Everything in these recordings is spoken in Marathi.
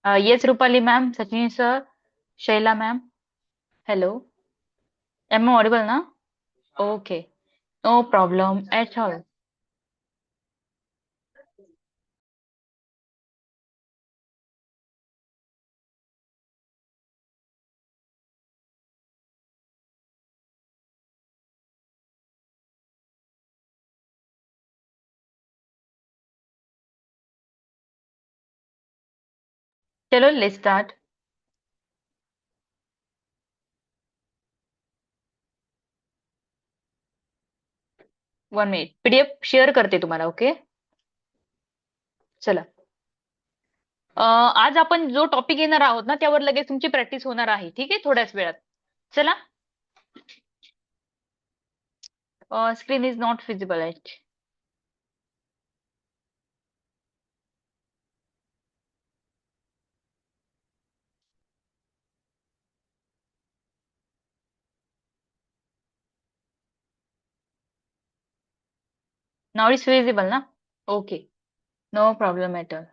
Yes, Rupali ma'am, Sachin sir, Shaila ma'am. Hello. Am I audible now? Okay. No problem at all. चलो, let's start. 1 minute. PDF share करते तुम्हाला. ओके. चला. आज आपण जो टॉपिक घेणार आहोत ना, त्यावर लगेच तुमची प्रॅक्टिस होणार आहे. ठीक आहे, थोड्याच वेळात. चला. Screen is not visible at. नाव इज विजिबल ना? Okay. No problem at all.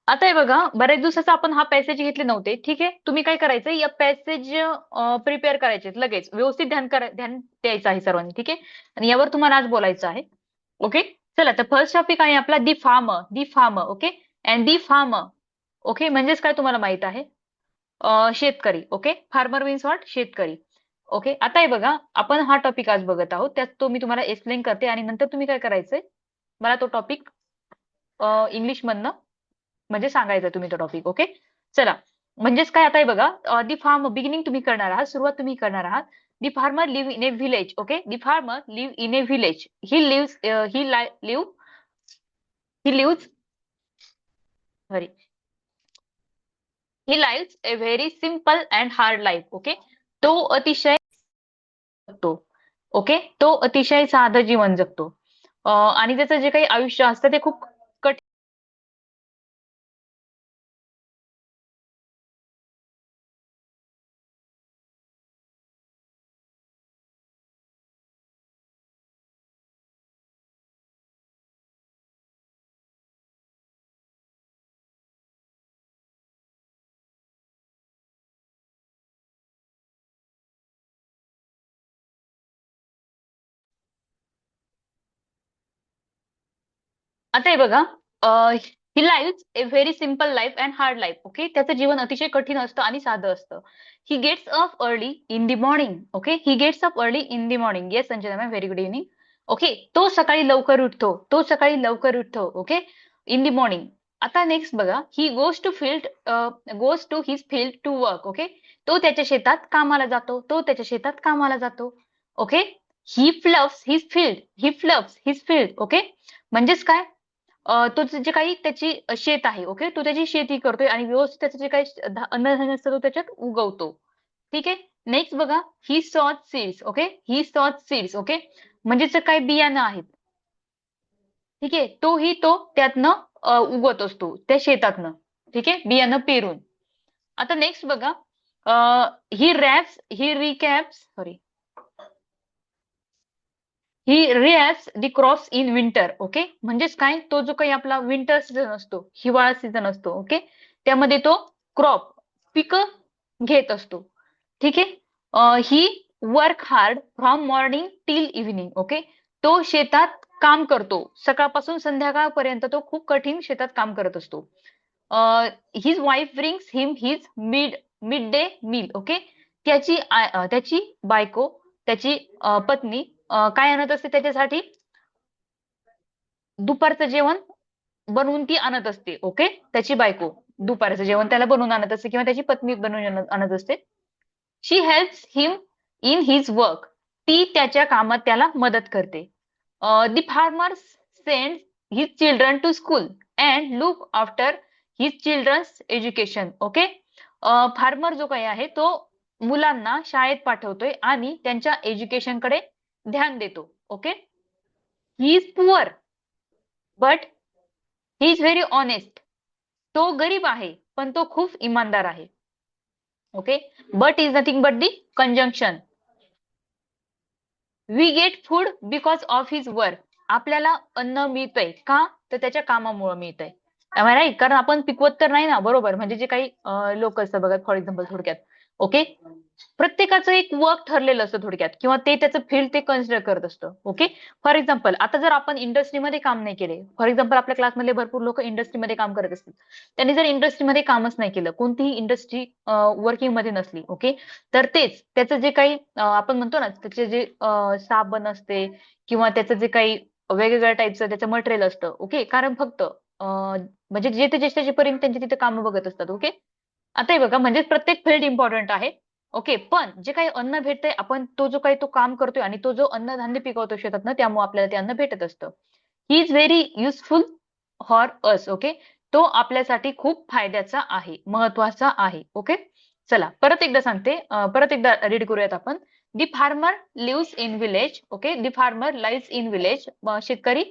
आता हे बघा, बऱ्याच दिवसाचा आपण हा पॅसेज घेतले नव्हते. ठीक आहे, तुम्ही काय करायचं, या पॅसेज प्रिपेअर करायचे लगेच. व्यवस्थित ध्यान द्यायचं आहे सर्वांनी. ठीक आहे, आणि यावर तुम्हाला आज बोलायचं आहे. ओके. चला, तर फर्स्ट टॉपिक आहे आपला the farmer. The farmer. Okay. And the farmer. Okay, म्हणजेच काय तुम्हाला माहित आहे? शेतकरी. ओके. Farmer means what? शेतकरी. ओके. आता हे बघा, आपण हा टॉपिक आज बघत आहोत. त्यात तो मी तुम्हाला एक्सप्लेन करते आणि नंतर तुम्ही काय करायचंय, मला तो टॉपिक इंग्लिश मधनं म्हणजे सांगायचा तुम्ही तो टॉपिक. ओके. चला. म्हणजेच काय, आता हे बघा, दी फार्म बिगिनिंग तुम्ही करणार आहात, सुरुवात तुम्ही करणार आहात. The farmer live in a village. Okay. The farmer live in a village. He live sorry he live a very simple and hard life. Okay. तो अतिशय जगतो. ओके. तो अतिशय साधं जीवन जगतो. आणि त्याचं जे काही आयुष्य असतं ते खूप कठीण. आता हे बघा, he live a very simple life and hard life. Okay. त्याचं जीवन अतिशय कठीण असतं आणि साधं असतं. He gets up early in the morning. Okay. He gets up early in the morning. Yes Sanjana ma'am, very good evening. Okay. तो सकाळी लवकर उठतो. तो सकाळी लवकर उठतो. ओके. In the morning. आता नेक्स्ट बघा, he goes to his field to work. Okay. तो त्याच्या शेतात कामाला जातो. तो त्याच्या शेतात कामाला जातो. ओके. ही फ्लव्स हिज फील्ड. ही फ्लव्स हिज फील्ड. ओके. म्हणजेच काय, तो जे काही त्याची शेत आहे. ओके. तो त्याची शेती करतोय आणि व्यवस्थित त्याचं जे काही अन्नधान्य असतं तो त्याच्यात उगवतो. ठीक आहे. नेक्स्ट बघा, ही सॉट सीड्स. ओके. ही सॉट सीड्स. ओके. म्हणजे जे काही बियाणं आहेत. ठीक आहे. तो त्यातनं उगवत असतो त्या शेतातनं. ठीक आहे. बियाणं पेरून. आता नेक्स्ट बघा, he recaps sorry he reaps the crops in winter. Okay. म्हणजेच काय, तो जो काही आपला विंटर सीझन असतो, हिवाळा सीझन असतो. ओके. त्यामध्ये तो क्रॉप पिकं घेत असतो. ठीक आहे. He work hard from morning till evening. Okay. तो शेतात काम करतो. सकाळपासून संध्याकाळपर्यंत तो खूप कठीण शेतात काम करत असतो. His wife brings him his mid day meal. Okay. त्याची बायको, त्याची पत्नी काय आणत असते त्याच्यासाठी? दुपारचं जेवण बनवून ती आणत असते. ओके. त्याची बायको दुपारचं जेवण त्याला बनवून आणत असते किंवा त्याची पत्नी बनवून आणत असते. She helps him in his work. ती त्याच्या कामात त्याला मदत करते. The farmer send his children to school and look after his children's education. Okay. Farmer जो काही आहे तो मुलांना शाळेत पाठवतोय आणि त्यांच्या एज्युकेशनकडे ध्यान देतो. Okay. He is poor but he is very honest. तो गरीब आहे पण तो खूप इमानदार आहे. Okay. But is nothing but the conjunction. We get food because of his work. आपल्याला अन्न मिळतंय का? तर त्याच्या कामामुळे मिळतंय. राईट? कारण आपण पिकवत तर नाही ना, बरोबर. म्हणजे जे काही लोक असतात बघा, फॉर एक्झाम्पल थोडक्यात. ओके. प्रत्येकाचं एक वर्क ठरलेलं असतं थोडक्यात किंवा ते त्याचं फील्ड ते कन्सिडर करत असतं. ओके. फॉर एक्झाम्पल आता जर आपण इंडस्ट्रीमध्ये काम नाही केले, फॉर एक्झाम्पल आपल्या क्लासमधले भरपूर लोक इंडस्ट्रीमध्ये काम करत असतील. त्यांनी जर इंडस्ट्रीमध्ये कामच नाही केलं, कोणतीही इंडस्ट्री वर्किंगमध्ये नसली, ओके. तर तेच त्याचं जे काही आपण म्हणतो ना, त्याचे जे साबण असते किंवा त्याचं जे काही वेगवेगळ्या टाईपचं त्याचं मटेरियल असतं, ओके. कारण फक्त म्हणजे जे ते ज्याच्या पर्यंत त्यांची तिथे कामं बघत असतात, ओके. आता हे बघा म्हणजे प्रत्येक फील्ड इम्पॉर्टंट आहे. ओके. पण जे काही अन्न भेटतंय आपण तो जो काही तो काम करतोय आणि तो जो अन्नधान्य पिकवतो शेतातनं त्यामुळे आपल्याला ते अन्न भेटत असतं. ही is very useful for us. Okay. तो आपल्यासाठी खूप फायद्याचा आहे, महत्वाचा आहे. ओके. चला परत एकदा सांगते, परत एकदा रीड करूयात आपण. The farmer lives in village. Okay. The farmer lives in village. शेतकरी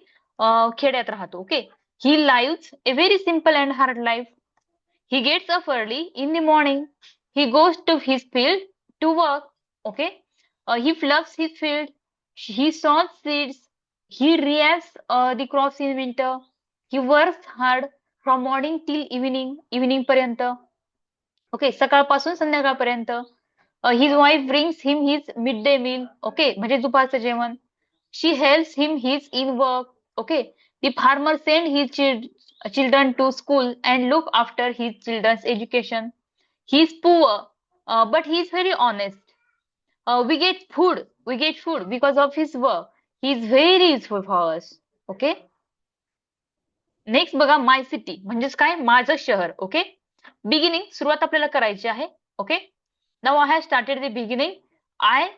खेड्यात राहतो. Okay. He lives a very simple and hard life. He gets up early in the morning. He goes to his field to work. Okay. He plows his field. He sows seeds. He reaps the crops in winter. He works hard from morning till evening. Evening पर्यंत. ओके. सकाळपासून संध्याकाळपर्यंत. His wife brings him his midday meal. Okay. म्हणजे दुपारचं जेवण. She helps him his in work. Okay. The farmer send his children to school and look after his children's education. He is poor, but he is very honest. We get food. We get food because of his work. He is very useful for us. Okay. Next बघा माय सिटी म्हणजेच काय माझं शहर. ओके. बिगिनिंग सुरुवात आपल्याला करायची आहे. Okay. Now I have started the beginning. I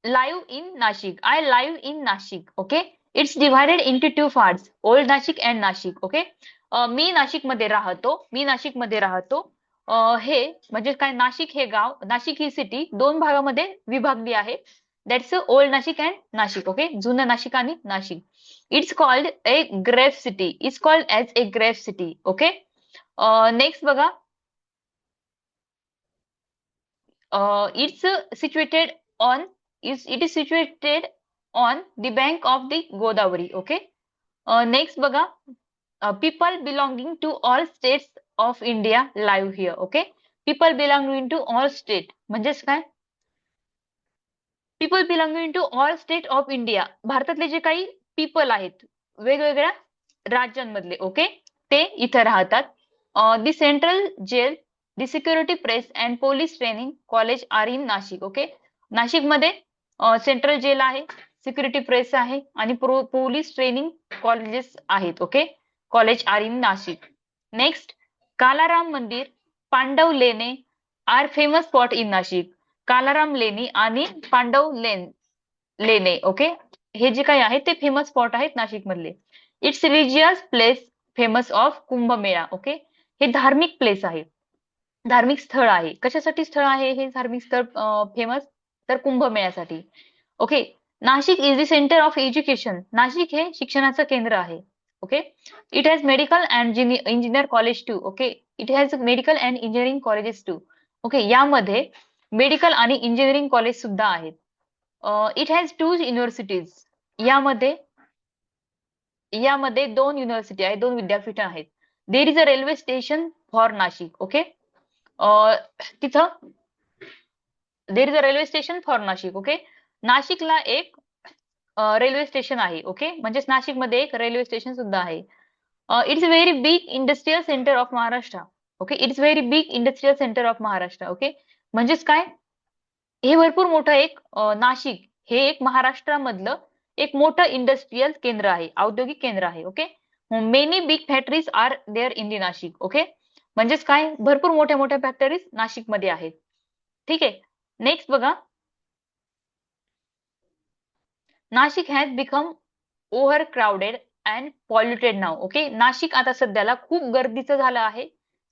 live in Nashik. I live in Nashik. Okay. It's divided into two parts. Old Nashik and Nashik. Okay. मी नाशिकमध्ये राहतो. मी नाशिकमध्ये राहतो. हे म्हणजे काय नाशिक हे गाव, नाशिक ही सिटी दोन भागामध्ये विभागली आहे. That's old Nashik and Nashik. Okay. जुनं नाशिक आणि Nashik. It's called a grave city. It's called as A grave city. Okay. Next बघा. It's situated on it is situated on the bank of the Godavari. Okay. Next बघा. People belonging to all states of India live here. Okay. People belonging to all state म्हणजेच काय? People belonging to all state of India. भारतातले जे काही people आहेत वेगवेगळ्या राज्यांमधले. ओके. ते इथं राहतात. The central jail, the security press and police training college are in Nashik. Okay. नाशिकमध्ये सेंट्रल जेल आहे, सिक्युरिटी प्रेस आहे आणि पोलीस ट्रेनिंग कॉलेजेस आहेत. Okay. College are in Nashik. Next Kalaram Mandir, Pandav Lene are famous spot in Nashik. Kalaram लेणी आणि पांडव लेणे. ओके. हे जे काही आहे ते फेमस स्पॉट आहेत नाशिक मधले. It's religious place famous of Kumbh Mela. Okay. हे धार्मिक प्लेस आहे, धार्मिक स्थळ आहे. कशासाठी स्थळ आहे हे धार्मिक स्थळ फेमस? तर कुंभमेळ्यासाठी. Okay. Nashik is the centre of education. Nashik हे शिक्षणाचं केंद्र आहे. Okay. It has medical and engineer college too. Okay. It has medical and engineering colleges too. Okay. यामध्ये मेडिकल आणि इंजिनिअरिंग कॉलेज सुद्धा आहेत. It has two universities. यामध्ये यामध्ये दोन युनिव्हर्सिटी आहेत, दोन विद्यापीठ आहेत. There is a railway station for Nashik. Okay. तिथं there is a railway station for Nashik. Okay. नाशिकला एक रेल्वे स्टेशन आहे. ओके. म्हणजेच नाशिकमध्ये एक रेल्वे स्टेशन सुद्धा आहे. It's very big industrial centre of Maharashtra. Okay. It's very big industrial centre of Maharashtra. Okay. म्हणजेच काय? हे भरपूर मोठं एक नाशिक हे एक महाराष्ट्रामधलं एक मोठं इंडस्ट्रियल केंद्र आहे, औद्योगिक केंद्र आहे. Okay. Many big factories are there in the Nashik. Okay. म्हणजेच काय? भरपूर मोठ्या मोठ्या फॅक्टरीज नाशिकमध्ये आहेत. ठीक आहे. नेक्स्ट बघा. Nashik has become over crowded and polluted now. Okay. Nashik आता सध्याला खूप गर्दीचं झालं आहे.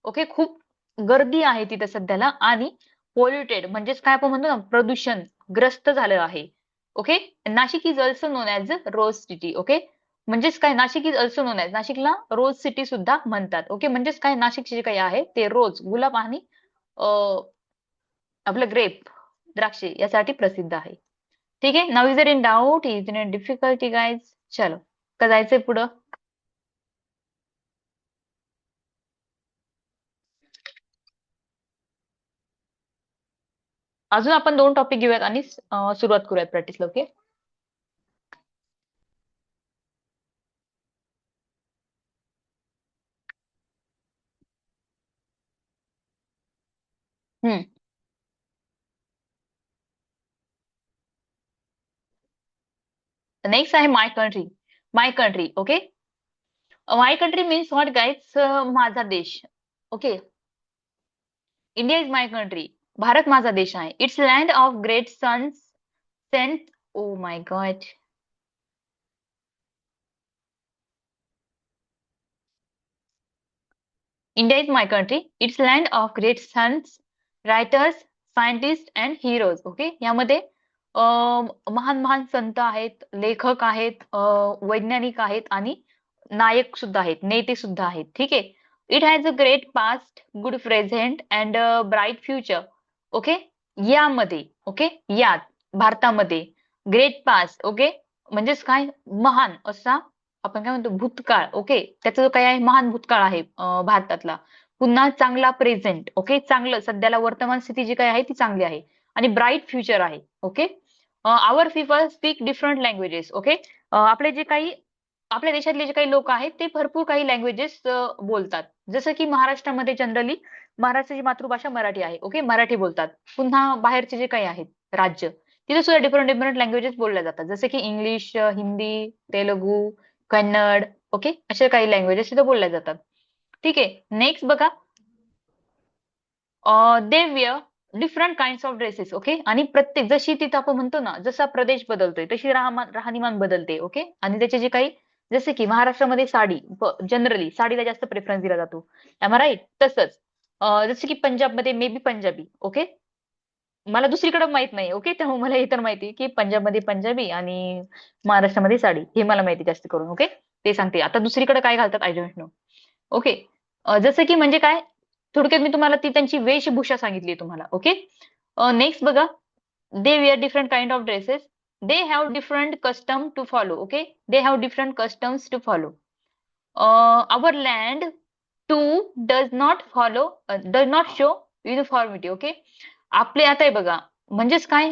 ओके. खूप गर्दी आहे तिथे सध्याला आणि पॉल्युटेड म्हणजेच काय आपण म्हणतो ना प्रदूषण ग्रस्त झालं आहे. Okay. Nashik is also known as rose city. Okay. म्हणजेच काय? Nashik is also known as नाशिकला रोज सिटी सुद्धा म्हणतात. ओके. म्हणजेच काय? नाशिकचे जे काही आहे ते रोज गुलाब आणि आपलं ग्रेप द्राक्षे यासाठी प्रसिद्ध आहे. ठीक है. Now is there in doubt, is in difficulty guys? चलो. का जायचंय पुढं? अजून आपण 2 टॉपिक घेऊयात आणि सुरुवात करूयात प्रॅक्टिसला. ओके. हम्म. नेक्स्ट आहे my country. My country. Okay. My country means what guys? माझा देश. Okay. India is my country. Bharat माझा देश आहे. It's land of great sons saint. Oh my god. India is my country. It's land of great sons, writers, scientist and heroes. Okay. यामध्ये महान महान संत आहेत, लेखक आहेत, वैज्ञानिक आहेत आणि नायक सुद्धा आहेत, नेते सुद्धा आहेत. ठीक आहे. It has a great past, good present and bright future. Okay. यामध्ये, ओके, यात भारतामध्ये ग्रेट पास्ट, ओके, म्हणजेच काय? महान असा आपण काय म्हणतो भूतकाळ. ओके. त्याचा जो काय आहे महान भूतकाळ आहे भारतातला. पुन्हा चांगला प्रेझेंट. ओके. चांगलं सध्याला वर्तमान स्थिती जी काही आहे ती चांगली आहे आणि ब्राईट फ्युचर आहे. Okay. Our people speak different languages. Okay. आपले जे काही आपल्या देशातले जे काही लोक आहेत ते भरपूर काही लँग्वेजेस बोलतात. जसं की महाराष्ट्रामध्ये जनरली महाराष्ट्राची मातृभाषा मराठी आहे. ओके. मराठी बोलतात. पुन्हा बाहेरचे जे काही आहेत राज्य तिथे सुद्धा डिफरंट डिफरंट लँग्वेजेस बोलल्या जातात. जसे की इंग्लिश, हिंदी, तेलुगू, कन्नड. ओके. अशा काही लँग्वेजेस तिथे बोलल्या जातात. ठीक आहे. नेक्स्ट बघा. They wear different kinds of dresses. Okay. आणि प्रत्येक जशी तिथं आपण म्हणतो ना जसा प्रदेश बदलतोय तशी राहणीमान बदलते. ओके. आणि त्याचे जे काही जसे की महाराष्ट्रामध्ये साडी जनरली साडीला जास्त प्रेफरन्स दिला जातो. Am right? तसंच जसं की पंजाबमध्ये मे बी पंजाबी. ओके. मला दुसरीकडे माहित नाही. ओके. त्यामुळे मला हे तर माहिती आहे, की पंजाबमध्ये पंजाबी आणि महाराष्ट्रामध्ये साडी हे मला माहिती जास्त करून. ओके. ते सांगते. आता दुसरीकडे काय घालतात आय डोंट नो. ओके. जसं की म्हणजे काय? थोडक्यात मी तुम्हाला ती त्यांची वेशभूषा सांगितली तुम्हाला. ओके. नेक्स्ट बघा. They wear different kind of dresses. They have different custom to follow. Okay. They have different customs to follow. Our land too does not show uniformity. Okay. आपले आता आहे बघा म्हणजेच काय?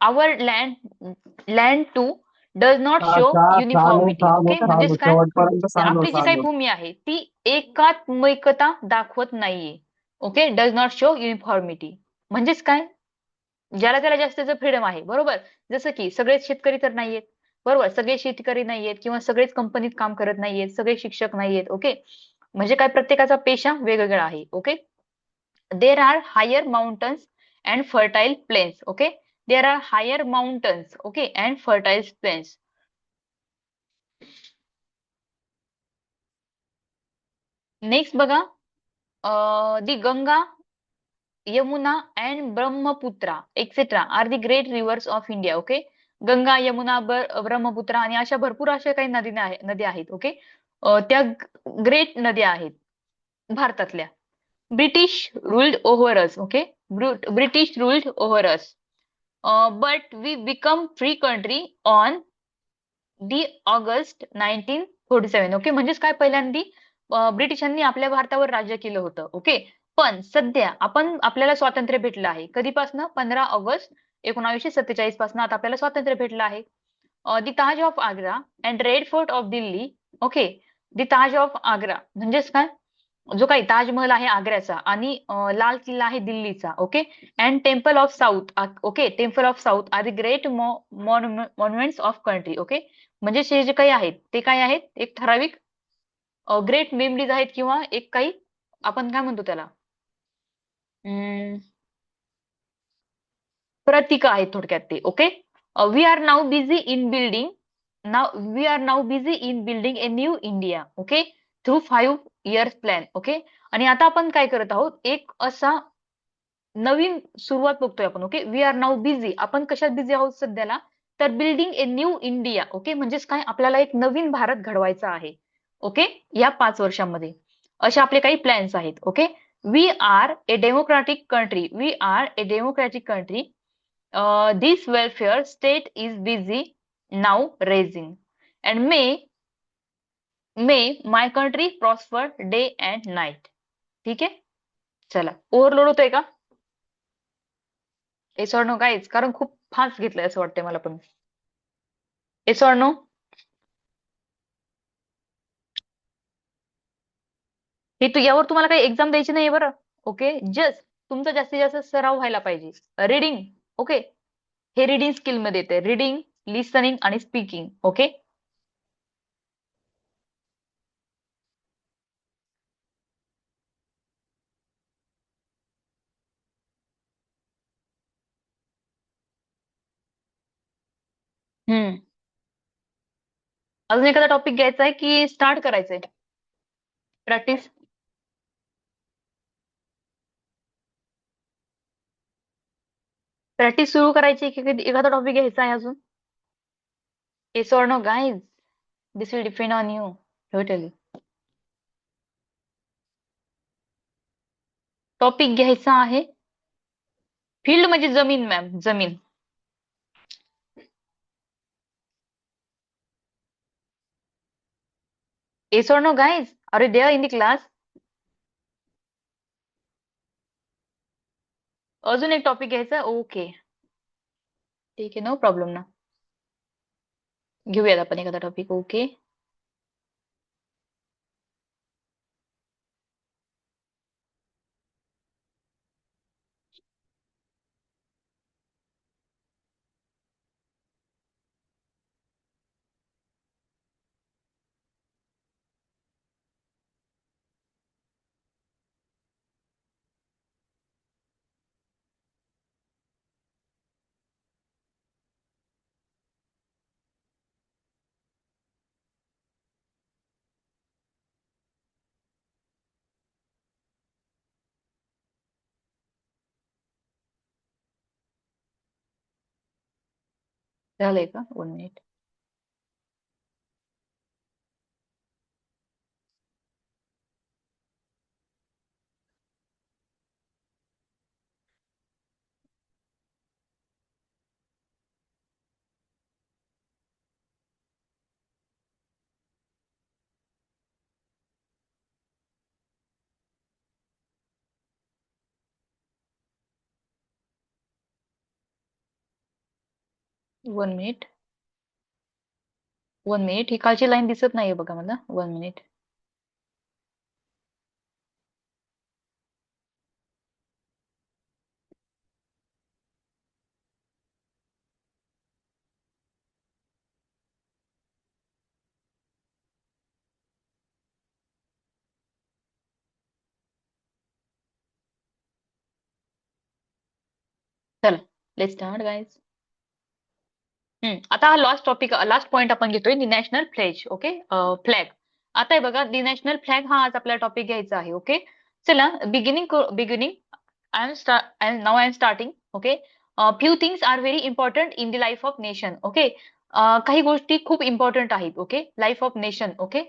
Our land too does not हा, शो चालू युनिफॉर्मिटी. चालू ओके. चालू म्हणजेच काय? शेवटपर्यंत चालू आपली जी काही चालू. भूमी आहे ती एकात्मिकता दाखवत नाहीये. Okay. Does not show uniformity म्हणजेच काय? ज्याला त्याला जास्तीचं फ्रीडम आहे. बरोबर. जसं की सगळेच शेतकरी तर नाहीयेत. बरोबर. सगळे शेतकरी नाहीयेत किंवा सगळेच कंपनीत काम करत नाहीयेत. सगळे शिक्षक नाहीयेत. ओके. म्हणजे काय प्रत्येकाचा पेशा वेगवेगळा आहे. Okay. There are higher mountains and fertile plains. Okay. There are higher mountains. Okay. And fertile plains. Next बघा. The Ganga, Yamuna and Brahmaputra etcetera are the great rivers of India. Okay. Ganga, Yamuna, Brahmaputra आणि अशा भरपूर अशा काही नद्या आहेत. ओके. त्या ग्रेट नद्या आहेत भारतातल्या. British ruled over us. Okay. British ruled over us. But we become free country on the August 1947. Okay. म्हणजेच काय पहिल्यांदी ब्रिटिशांनी आपल्या भारतावर राज्य केलं होतं. ओके. पण सध्या आपल्याला स्वातंत्र्य भेटलं आहे. कधीपासनं? 15 ऑगस्ट 1947 पासून आता आपल्याला स्वातंत्र्य भेटलं आहे. The Taj of Agra and red fort of Delhi. Okay. The Taj of Agra म्हणजेच काय? जो काही ताजमहल आहे आग्र्याचा आणि लाल किल्ला आहे दिल्लीचा. Okay. And temple of south. Okay. Temple of south are the great monuments of country. Okay. म्हणजे हे जे काही आहेत ते काय आहेत? एक ठराविक ग्रेट मेमरीज आहेत किंवा एक काही आपण काय म्हणतो त्याला? प्रतीक आहेत थोडक्यात ते. Okay. We are now busy in building a new India. Okay. Through 5 years plan. Okay. आणि आता आपण काय करत आहोत? एक असा नवीन सुरुवात बघतोय आपण. Okay. We are now busy. आपण कशात बिझी आहोत सध्याला? तर building a new India. Okay. म्हणजेच काय? आपल्याला एक नवीन भारत घडवायचा आहे. ओके. या 5 वर्षांमध्ये. असे आपले काही प्लॅन्स आहेत. Okay. We are a democratic country. We are a democratic country. This welfare state is busy now raising and may may my country prosper day and night. ठीक आहे. चला, ओव्हरलोड होतोय का? येस ऑर नो गाईज, कारण खूप फास्ट घेतलंय असं वाटतंय मला पण. Yes or no? हे तू यावर तुम्हाला काही एक्झाम द्यायची नाहीये बरं. ओके, जस्ट तुमचा जास्तीत जास्त सराव व्हायला पाहिजे. रीडिंग. ओके, हे रीडिंग स्किल मध्ये येते. रीडिंग, लिसनिंग आणि स्पीकिंग. ओके. हम्म. अजून एखादा टॉपिक घ्यायचा आहे की स्टार्ट करायचंय? प्रॅक्टिस. प्रॅक्टिस सुरू करायची की एखादा टॉपिक घ्यायचा आहे अजून? Yes or no guys, this will depend on you. Totally. Topic घ्यायचा आहे फील्ड म्हणजे जमीन मॅम, जमीन. Yes or no guys, are you there in the class? अजून एक टॉपिक घ्यायचा. ओके, ठीक आहे, नो प्रॉब्लेम ना. घेऊयात आपण एखादा topic. Okay. 1 minute. One minute. 1 minute. ही खालची लाईन दिसत नाहीये बघा मला. 1 मिनिट. चला, लेट्स स्टार्ट गाईज. आता हा लास्ट टॉपिक, लास्ट पॉइंट आपण घेतोय, दी नॅशनल फ्लॅग. ओके. फ्लॅग. आता हे बघा, दी नॅशनल फ्लॅग हा आज आपला टॉपिक घ्यायचा आहे. ओके. चला, beginning. Now I am starting. Okay. Few things are very important in the life of nation. Okay. काही गोष्टी खूप इम्पॉर्टंट आहेत. Okay. Life of nation. Okay.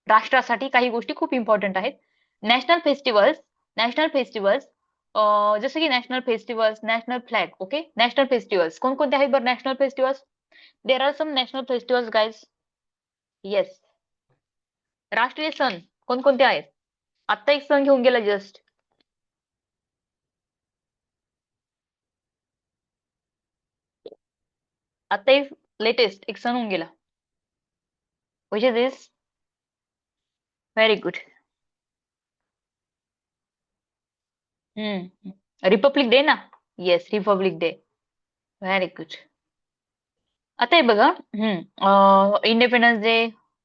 राष्ट्रासाठी काही गोष्टी खूप इम्पॉर्टंट आहेत. National festivals. नॅशनल फेस्टिवल्स, जसं की national festivals, national flag. Okay. National festivals कोणकोणते आहेत बरं national festivals? There are some national festivals guys. Yes. राष्ट्रीय सण कोणकोणते आहेत? आत्ता एक सण घेऊन गेला जस्ट. आता एक लेटेस्ट एक सण होऊन गेला. Which is this? Very good. Republic day ना? Yes, republic day. Very good. आता हे बघा, इंडिपेंडन्स डे,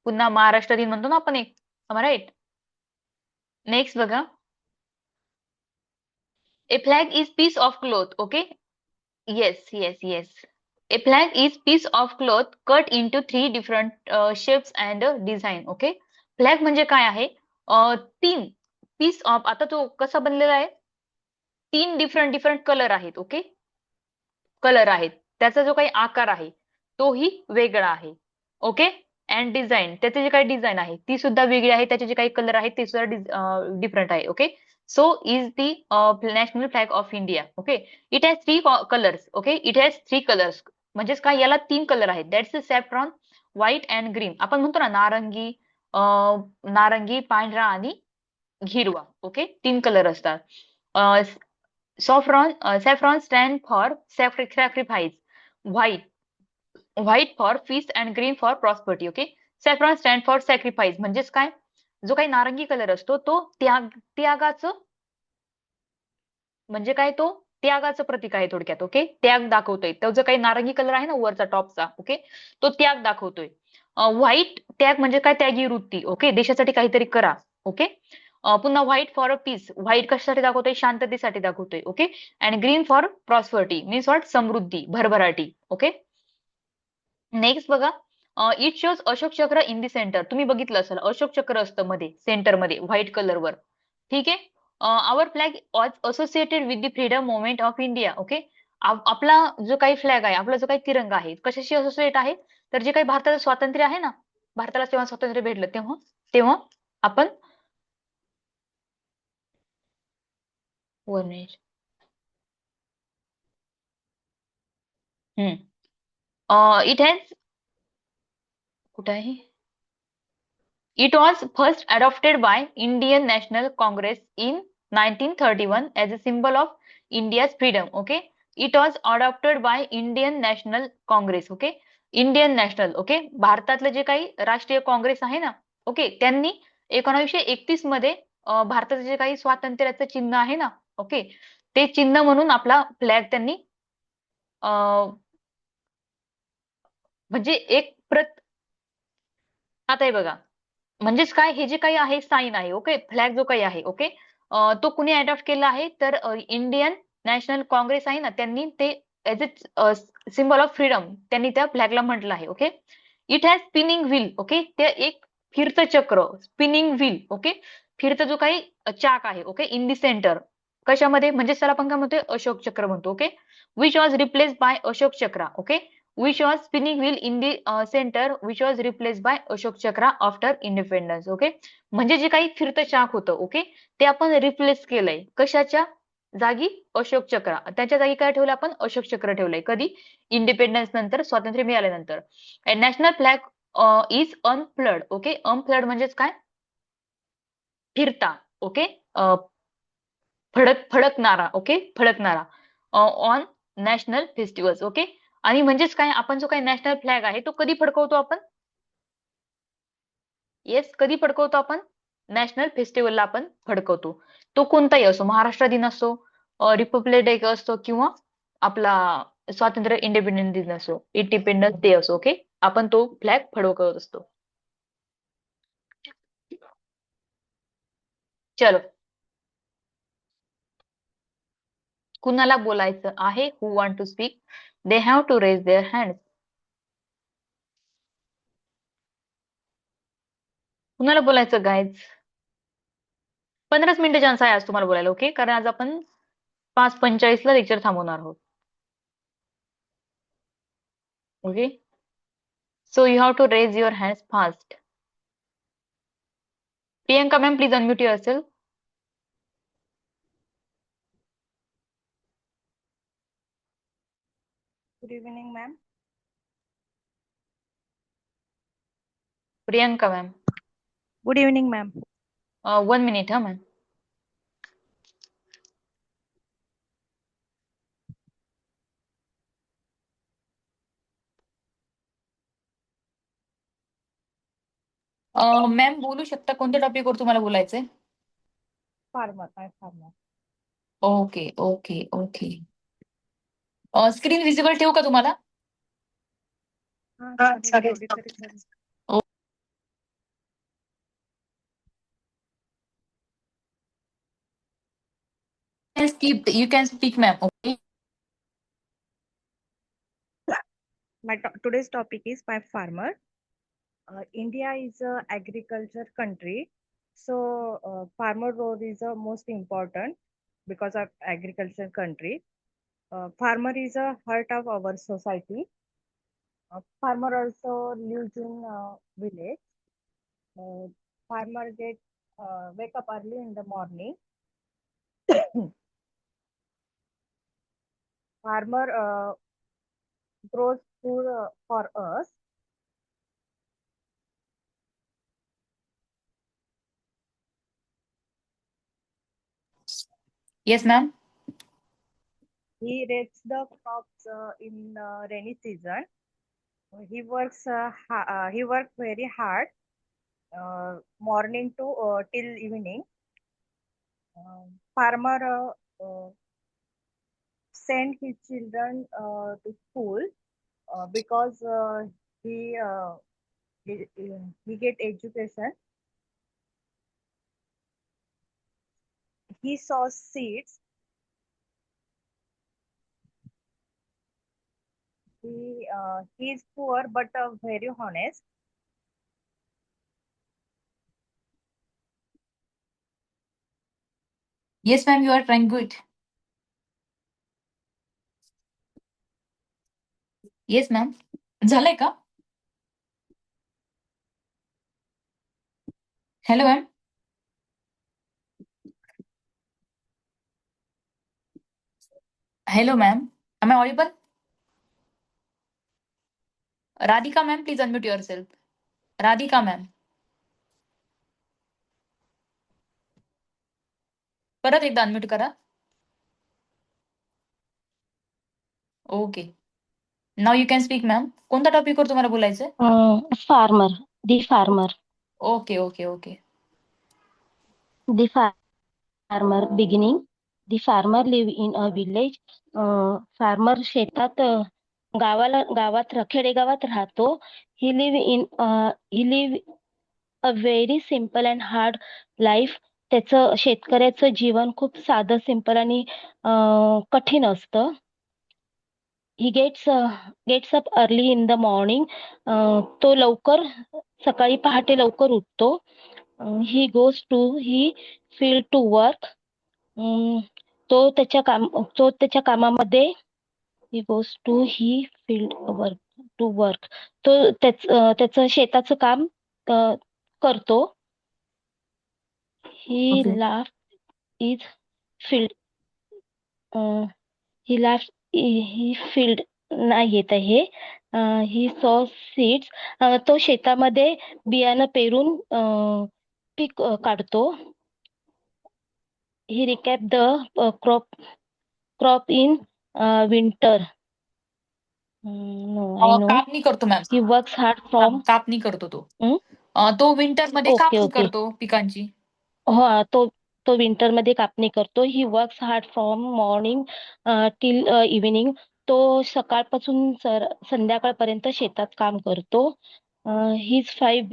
पुन्हा महाराष्ट्र दिन म्हणतो ना आपण एक. राईट. नेक्स्ट बघा, a flag is piece of cloth. Okay. Yes, yes, yes. A flag is piece of cloth cut into three different shapes and design. Okay. Flag म्हणजे काय आहे? तीन पीस ऑफ, आता तो कसा बनलेला आहे? तीन डिफरंट डिफरंट कलर आहेत. ओके. कलर आहेत. त्याचा जो काही आकार आहे तोही वेगळा आहे. ओके. अँड डिझाइन, त्याचे जे काही डिझाइन आहे ती सुद्धा वेगळी आहे. त्याचे जे काही कलर आहेत ते सुद्धा डिफरंट आहे. Okay. So is the national flag of India. Okay. It has three colours. Okay. It has three colours. म्हणजेच काय, याला तीन कलर आहेत. That's saffron, white and green. आपण म्हणतो ना नारंगी, नारंगी, पांढरा आणि हिरवा. ओके, 3 कलर असतात. Saffron stand for sacrifice. White white for feast and green for prosperity. Okay, saffron stand for sacrifice म्हणजेच काय? जो काही नारंगी कलर असतो तो त्यागाचं म्हणजे काय? तो त्यागाचं प्रतीक आहे थोडक्यात. ओके, त्याग दाखवतोय. तो जो काही नारंगी कलर आहे ना वरचा टॉपचा, ओके, तो त्याग दाखवतोय. व्हाईट त्याग म्हणजे काय? त्यागी वृत्ती. ओके, देशासाठी काहीतरी करा. ओके. पुन्हा white for a peace. White कशासाठी दाखवतोय? शांततेसाठी दाखवतोय. ओके. आणि green for prosperity means what? समृद्धी, भरभराटी. ओके. नेक्स्ट बघा, it shows Ashok Chakra in the centre. तुम्ही बघितलं असेल अशोक चक्र असतं मध्ये सेंटरमध्ये व्हाईट कलरवर. ठीक आहे. Our flag was associated with the freedom movement of India. Okay. आपला जो काही फ्लॅग आहे, आपला जो काही तिरंगा आहे, कशाशी असोसिएट आहे? तर जे काही भारताचं स्वातंत्र्य आहे ना, भारताला जेव्हा स्वातंत्र्य भेटलं तेव्हा तेव्हा आपण 1 मिनिट. इट हॅज कुठे आहे? It was first adopted by Indian National Congress in 1931 as a symbol of India's freedom. Okay. It was adopted by Indian National Congress. Okay. Indian National. Okay. भारतातलं जे काही राष्ट्रीय काँग्रेस आहे ना, ओके, त्यांनी 1931 मध्ये भारताचं जे काही स्वातंत्र्याचं चिन्ह आहे ना, ओके, ते चिन्ह म्हणून आपला फ्लॅग त्यांनी म्हणजे एक आता हे बघा, म्हणजेच काय? हे जे काही आहे साईन आहे. ओके, फ्लॅग जो काही आहे. ओके, तो कुणी अडॉप्ट केला आहे? तर इंडियन नॅशनल काँग्रेस आहे ना, त्यांनी ते as a symbol of freedom त्यांनी त्या फ्लॅगला म्हटलं आहे. Okay. It has spinning wheel. Okay, ते एक फिरतं चक्र, स्पिनिंग व्हील. ओके, फिरतं जो काही चाक आहे. Okay, in the centre. कशामध्ये? म्हणजे त्याला आपण काय म्हणतोय? अशोक चक्र म्हणतो. Okay, which was replaced by Ashok Chakra. Okay, which was spinning wheel in the center which was replaced by Ashok चक्र आफ्टर इंडिपेंडन्स. ओके, म्हणजे जे काही फिरतं चाक होतं, ओके, ते आपण रिप्लेस केलंय कशाच्या जागी? अशोक चक्र. त्याच्या जागी काय ठेवलं आपण? अशोक चक्र ठेवलंय. कधी? इंडिपेंडन्स नंतर, स्वातंत्र्य मिळाल्यानंतर. National flag is unfurled. Okay, unfurled म्हणजेच काय? फिरता. ओके, फडकणारा. ओके, फडकणारा ऑन नॅशनल फेस्टिवल्स. ओके, आणि म्हणजेच काय? आपण जो काही नॅशनल फ्लॅग आहे तो कधी फडकवतो आपण? येस, कधी फडकवतो आपण? नॅशनल फेस्टिवलला आपण फडकवतो. तो कोणताही असो, महाराष्ट्र दिन असो, रिपब्लिक डे असतो किंवा आपला स्वातंत्र्य इंडिपेंडन्स दिन असो, इंडिपेंडन्स डे असो. ओके, आपण तो फ्लॅग फडकवत असतो. चलो, कुणाला बोलायचं आहे? Who want to speak? They have to raise their hand. कुणाला बोलायचं गाईज? 15च मिनिटं चान्स आहे आज तुम्हाला बोलायला. ओके, कारण आज आपण 5:45 ला लेक्चर थांबवणार आहोत. Okay, so you have to raise your hands fast. Priyanka ma'am, please unmute yourself. Good evening, ma'am. Priyanka ma'am, Good evening, ma'am. 1 minute हा मॅम. मॅम बोलू शकता, कोणत्या टॉपिकवर तुम्हाला बोलायचंय? Farmer, I'm farmer. Okay okay okay. Screen visible ठेवू का तुम्हाला? चालेल, तेवढी तरी चालेल. You can speak ma'am. Okay. Today's topic is my farmer. India is a agriculture country, so farmer role is most important because of agriculture country. Farmer is a heart of our society. Farmer also lives in village. Uh, Farmer get wake up early in the morning. Farmer grows food for us. Yes, ma'am. He rates the crops in rainy season. He works very hard, morning to till evening. Farmer send his children to school because he, uh, he get education. He sows seeds. He is poor but very honest. Yes, ma'am, you are trying good. Yes, ma'am. झालंय का? Hello, ma'am. Hello, ma'am. Am I audible? Radhika, ma'am, please unmute yourself. Radhika, ma'am. परत एकदा अनम्यूट करा. Okay. Now you can speak ma'am. कोणत्या टॉपिकवर तुम्हाला बोलायचंय? Farmer, the farmer, okay okay okay. the farmer beginning. The farmer live in a village. Farmer शेतात गावात खेडेगावात राहतो. He live a very simple and hard life. त्याचं शेतकऱ्याचं जीवन खूप साधं सिंपल आणि कठीण असतं. He gets up early in the morning. तो सकाळी पहाटे लवकर उठतो. He goes to field to work. तो त्याच्या कामामध्ये he goes to field work to work. तो त्याचं शेताचं काम करतो. He Okay. laughs is field. He laughs he field नाही येत आहे. He saw seeds. तो शेतामध्ये बियाणं पेरून पीक काढतो. He recap the crop in winter. No, I know. कापणी करतो ma'am. He works hard from. कापणी करतो तो. हं? तो विंटर मध्ये ओके कापणी ओके. करतो पिकांची. हा तो विंटर मध्ये कापणी करतो. He works hard from morning till evening. तो सकाळपासून संध्याकाळपर्यंत शेतात काम करतो. His wife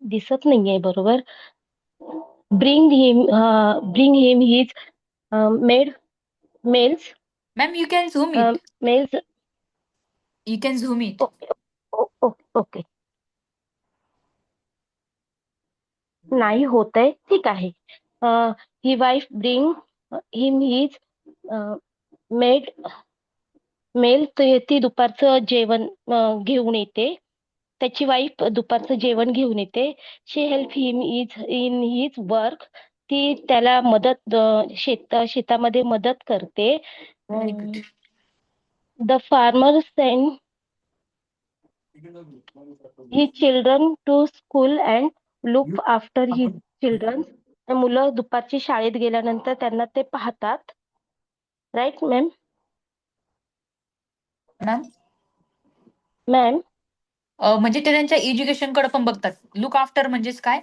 दिसत नाहीये बरोबर. Bring him his mails. Ma'am you can zoom it. Mails. You can zoom it. Okay. नाही होतंय. ठीक आहे. ही वाईफ ब्रिंग हिम हिज मेल. ती दुपारचं जेवण घेऊन येते. त्याची वाईफ दुपारचं जेवण घेऊन येते. She help him in his work. ती त्याला शेतामध्ये मदत करते. Very good. The farmer send his children to school and look after his children. मुलं दुपारची शाळेत गेल्यानंतर त्यांना ते पाहतात. Right ma'am? मॅम म्हणजे ते त्यांच्या एज्युकेशन कडे पण बघतात. लुक आफ्टर म्हणजेच काय?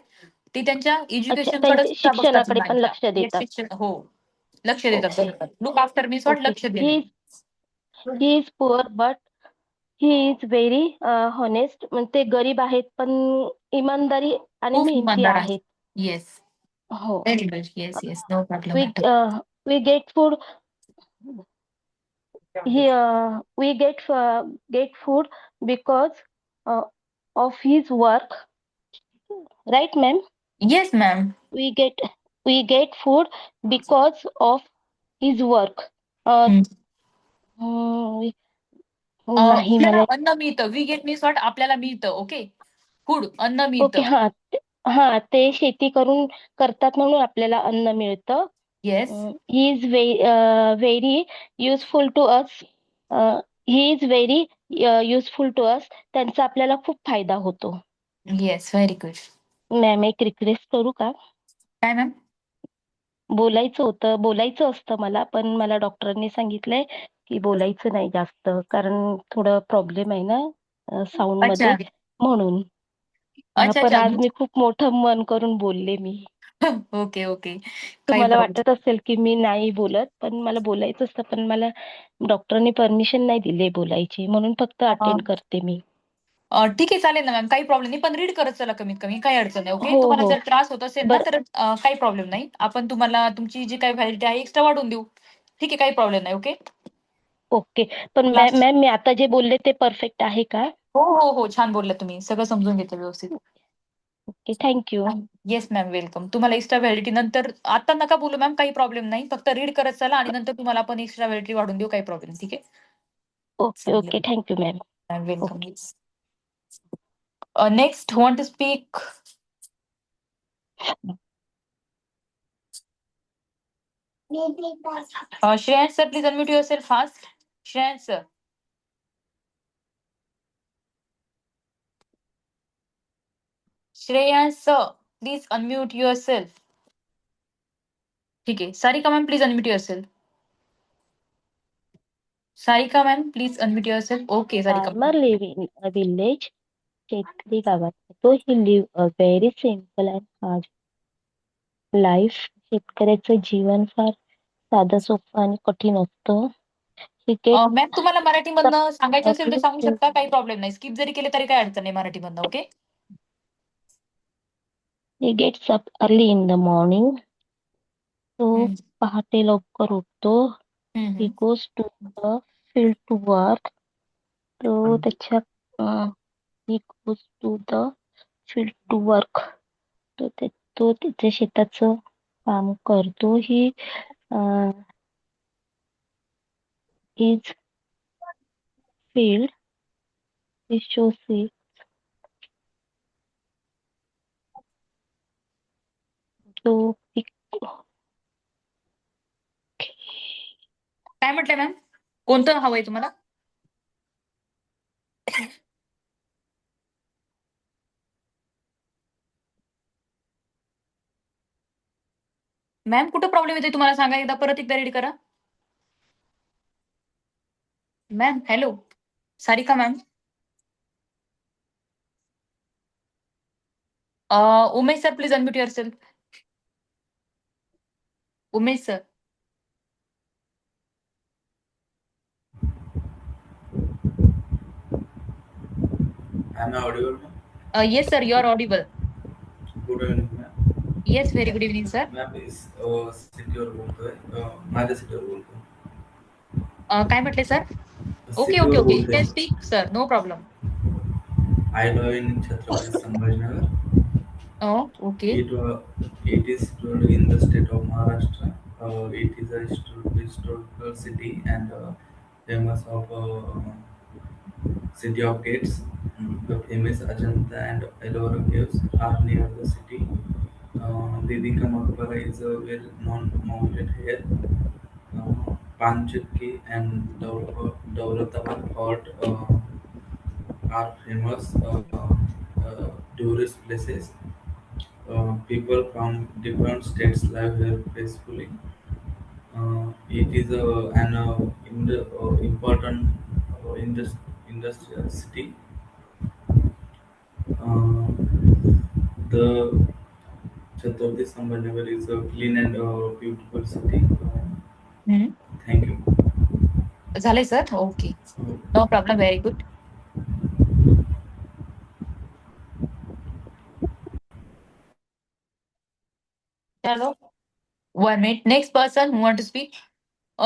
ते त्यांच्या एज्युकेशन कडे सुद्धा बघतात शिक्षणाकडे पण मुलांच्या. लक्ष देतात. हो, लक्ष देतात. बरोबर. Look after means what? लक्ष देणे. ही is poor but he is very honest. ते गरीब आहेत पण इमानदारी आणि खूप मेहनती इमानदार आहे. आहेत. येस. हो. Very good. Yes yes. No problem. We get food. We get food because of his work. Right, ma'am? Yes ma'am. We get food because of his work. नाही आपल्याला मला. अन्न मिळतं. We get means what? आपल्याला मिळतं. ओके. फूड, अन्न ओके. मिळतं. ते शेती करतात म्हणून आपल्याला अन्न मिळतं. Yes. He is very useful to us. He is very useful to us. त्यांचा आपल्याला खूप फायदा होतो. येस. Very good. मॅम एक रिक्वेस्ट करू का? काय मॅम? बोलायचं असतं मला, पण मला डॉक्टरांनी सांगितलंय की बोलायचं नाही जास्त, कारण थोडं प्रॉब्लेम आहे ना साऊंड मध्ये, अच्छा म्हणून. अच्छा पण अच्छा आज मी खूप मोठं मन करून बोलले मी. ओके ओके काही तुम्हाला प्रॉब्लेम वाटत असेल की मी नाही बोलत, पण मला बोलायचं असतं, पण मला डॉक्टरांनी परमिशन नाही दिली बोलायची, म्हणून फक्त अटेंड करते मी. ठीक आहे चालेल ना मॅम काही प्रॉब्लेम नाही पण रीड करत चला कमीत कमी काही अडचण नाही ओके हो तुम्हाला हो. जर त्रास होत असेल ना बर. तर काही प्रॉब्लेम नाही आपण तुम्हाला तुमची जी काही व्हॅलिडिटी आहे एक्स्ट्रा वाढवून देऊ ठीक आहे काही प्रॉब्लेम नाही ओके ओके. पण क्लास मॅम मी आता जे बोलले ते परफेक्ट आहे का? हो हो हो छान बोलला तुम्ही सगळं समजून घेतलं व्यवस्थित okay, thank you. Yes ma'am welcome तुम्हाला एक्स्ट्रा व्हॅलिडिटी नंतर आता नका बोलू मॅम काही प्रॉब्लेम नाही फक्त रीड करत चला आणि नंतर तुम्हाला आपण एक्स्ट्रा व्हॅलिडिटी वाढून देऊ काही प्रॉब्लेम ठीक आहे okay okay, thank you ma'am. Welcome okay. Next want to speak Shreyans sir, please unmute yourself fast. Shreyans sir. Shreyans sir, please unmute yourself. ठीक है Sarika ma'am please unmute yourself Sarika ma'am please unmute yourself okay Sarika farmer live in a village. शेतकरी गावात राहतो. He live a very simple and hard life. शेतकऱ्याचं जीवन फार साधं सोपं आणि कठीण असतं. ही गेट मॅम तुम्हाला मराठीमधनं सांगायचं असेल तर अर्ली सांगू शकता काही प्रॉब्लेम नाही स्किप जरी केले तरी काही अडचण नाही मराठीमधनं okay he gets up early in the morning. तो पहाटे लवकर उठतो. He goes to the field to work. तो त्याच्या he goes to the field to work. तो त्याच्या शेताचं काम करतो. ही इज फील्ड shows तो काय म्हटलं मॅम कोणतं हवंय तुम्हाला मॅम कुठं प्रॉब्लेम येतोय तुम्हाला सांगा एकदा रीड करा ma'am hello Sarika ma'am Umesh sir please unmute yourself Umesh sir Am I audible? Yes sir you are audible Good evening, ma'am. Yes very good evening sir ma'am इस सिटीवर बोलतोय माझ्या सिटीवर बोलतोय काय म्हटले सर ओके ओके सिटीवर ओके यू बोलतोय can speak sir no problem I live in Chhatrapati Sambhajinagar okay it is in the state of Maharashtra. It is a historical city and famous of city of gates. The famous Ajanta and Ellora caves are near the city. Didi Ka Maqbara is a well-known mountain here. Panchaki and Daulatabad Fort are famous tourist places. People from different states live here peacefully. It is an important industrial city. Uh, the Chhatrapati Sambhanagar is a clean and beautiful city. Thank you. झालंय sir okay no problem very good चलो 1 minute next person want to speak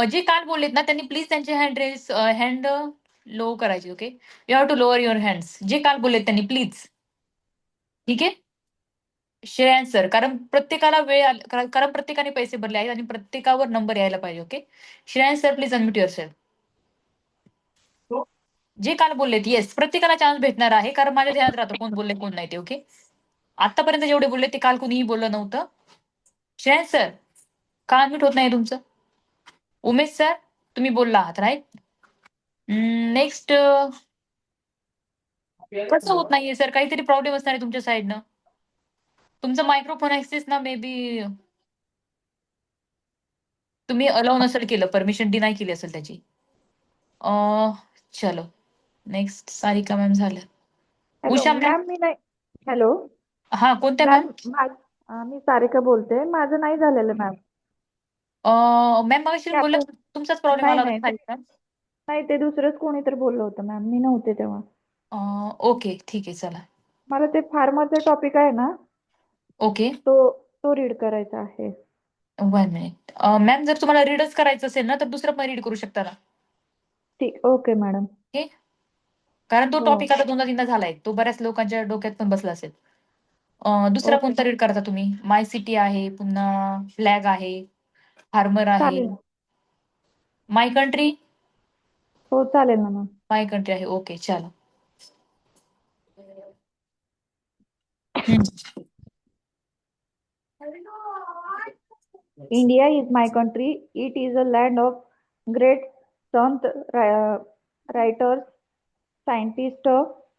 जे काल बोललेत ना त्यांनी प्लीज त्यांचे हँड लो करायचे okay you have to lower your hands जे काल बोललेत त्यांनी प्लीज ठीक आहे श्रेयांश सर कारण प्रत्येकाला कारण प्रत्येकाने पैसे भरले आहेत आणि प्रत्येकावर नंबर यायला पाहिजे okay Shreyansh sir please unmute your self जे काल बोललेत येस प्रत्येकाला चान्स भेटणार आहे कारण माझ्या ध्यानात राहतं कोण बोलले कोण नाही ते ओके आतापर्यंत जेवढे बोलले ते काल कुणीही बोललं नव्हतं श्रेयांश सर का अनम्यूट होत नाही तुमचं उमेश सर तुम्ही बोलला आहात राईट नेक्स्ट कसं होत नाहीये सर काहीतरी प्रॉब्लेम असणार आहे तुमच्या साईडनं तुमचं मायक्रोफोन ऍक्सेस ना मे बी तुम्ही अलाउ नसेल केलं, परमिशन डिनाय केली असेल त्याची. चलो नेक्स्ट सारिका मॅम झालं. Hello Usha ma'am. मॅम, मी नाही. हॅलो हा, कोणत्या मॅम? मॅम, मी सारिका बोलते. माझं नाही झालेलं मॅम. मॅम मगाशी मी बोलला आता तुमचाच प्रॉब्लेम नाही आला नाही होता ते मॅम. नाही, ते दुसरंच कोणीतरी बोललं होतं मॅम, मी नव्हते तेव्हा. ओके ठीक आहे, चला. मला ते फार्मरचा टॉपिक आहे ना, ओके, तो तो रीड करायचा आहे. 1 मिनिट. मॅम जर तुम्हाला रीडच करायचं असेल ना, तर दुसरं पण रीड करू शकता ना. ठीक, ओके मॅडम. ओके, कारण तो हो, टॉपिक आता 2दा-3दा झालाय, तो बऱ्याच लोकांच्या डोक्यात पण बसला असेल. दुसरा ओके कोणता रीड करता तुम्ही? माय सिटी आहे, पुन्हा फ्लॅग आहे, फार्मर आहे, चालेल. माय कंट्री. हो चालेल ना मॅम. माय कंट्री आहे. ओके, चलो. हम्म. India is my country. It is a land of great Sant, writers, scientists,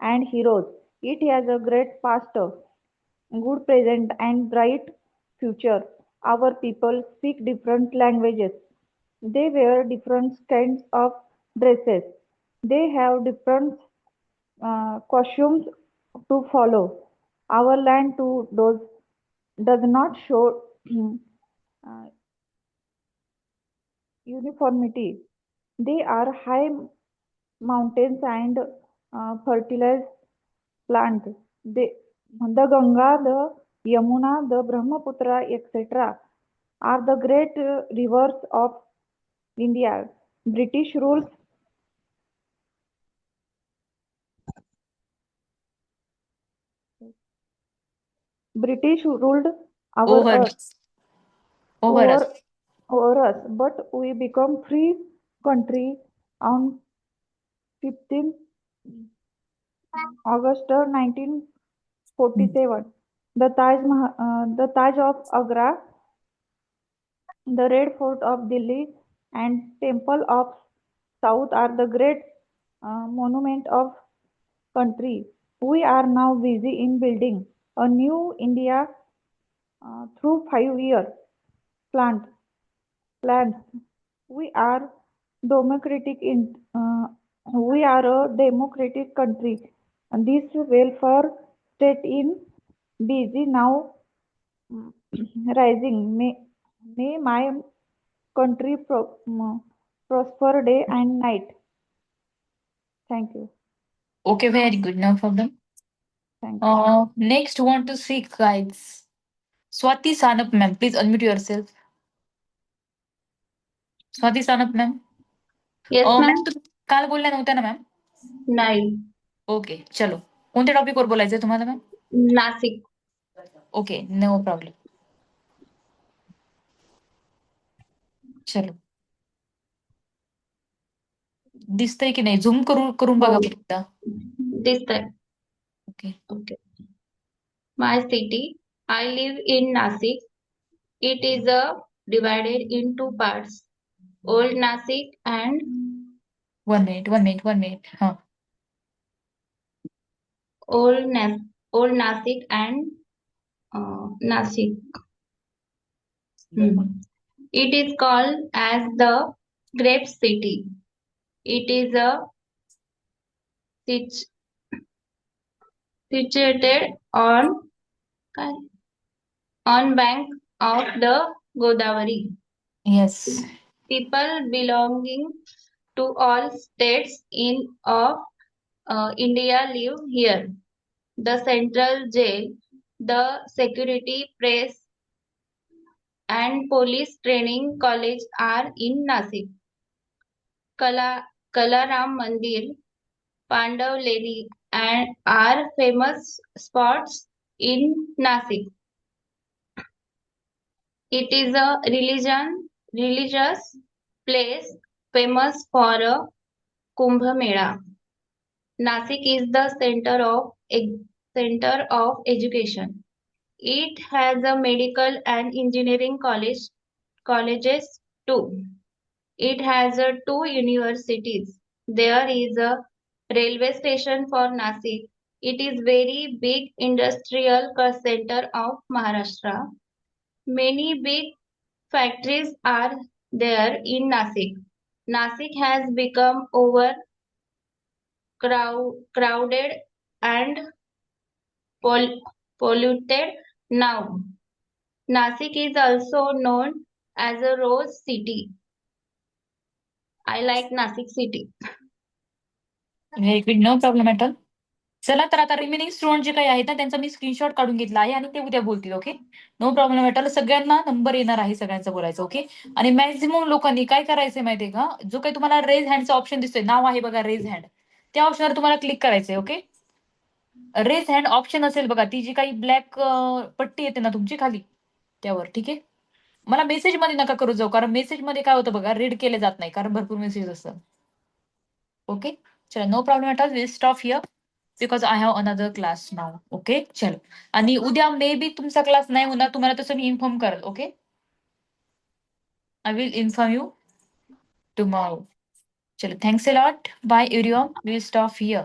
and heroes. It has a great past, good present, and bright future. Our people speak different languages. They wear different kinds of dresses. They have different costumes to follow. Our land too does not show uh, uniformity. They are high mountains and fertilized plants. The Ganga, the Yamuna, the Brahmaputra, etc. are the great rivers of India. British ruled our over earth over over, over us, but we become free country on 15th August 1947. The Taj of Agra, the Red Fort of Delhi, and Temple of South are the great monument of country. We are now busy in building a new India through 5 year plan. Plans. We are democratic in we are a democratic country. And this welfare state in busy now rising. May my country prosper day and night. Thank you. Okay, very good, no problem. Thank you. Next want to see guides. Swati Sanap ma'am, please unmute yourself. Swati Sanap ma'am. Yes ma'am ma'am. तुम्ही काल बोलल्या नव्हत्या ना मॅम? नाही. ओके, चलो. कोणत्या टॉपिकवर बोलायचंय तुम्हाला ma'am? Nashik. Okay, no problem. चलो. दिसतंय की नाही? झूम करून बघा हो, फक्त. दिसतंय. Okay. Okay. My city. I live in Nasik. It is divided in two parts, Old Nasik and 1 minute. हा. Old Nasik and Nasik. It is called as the Grape City. It is situated on bank of the Godavari. Yes. People belonging to all states of India live here. The central jail, the security press, and police training college are in Nasik. Kalaram Mandir, Pandav Leni and are famous spots in Nasik. It is a religious place famous for a Kumbh Mela. Nasik is the center of education. It has a medical and engineering colleges too. It has two universities. There is a railway station for Nasik. It is very big industrial center of Maharashtra. Many big factories are there in Nasik. Nasik has become crowded and polluted now. Nasik is also known as a rose city. I like Nasik city. Very good, no problem at all. चला तर आता रिमेनिंग स्टुडंट जे काही आहेत ना त्यांचा मी स्क्रीनशॉट काढून घेतला आहे आणि ते उद्या बोलतील. Okay, no problem at all. सगळ्यांना नंबर येणार आहे सगळ्यांचं बोलायचं. ओके, आणि मॅक्झिमम लोकांनी काय करायचंय माहितीये का, जो काही तुम्हाला रेज हँडचा ऑप्शन दिसतोय, नाव आहे बघा रेज हँड, त्या ऑप्शनवर तुम्हाला क्लिक करायचंय. ओके, रेज हँड ऑप्शन असेल बघा, ती जी काही ब्लॅक पट्टी येते ना तुमची खाली त्यावर. ठीक आहे, मला मेसेज मध्ये नका करू जाऊ, कारण मेसेज मध्ये काय होतं बघा, रीड केले जात नाही कारण भरपूर मेसेज असतात. ओके, चला no problem at all. Will stop here because I have another class now. Okay, चलो. आणि उद्या मे बी तुमचा क्लास नाही होणार, तुम्हाला तसं मी इन्फॉर्म करेल. Okay, I will inform you tomorrow. चलो, thanks a lot. Bye everyone. Will stop here.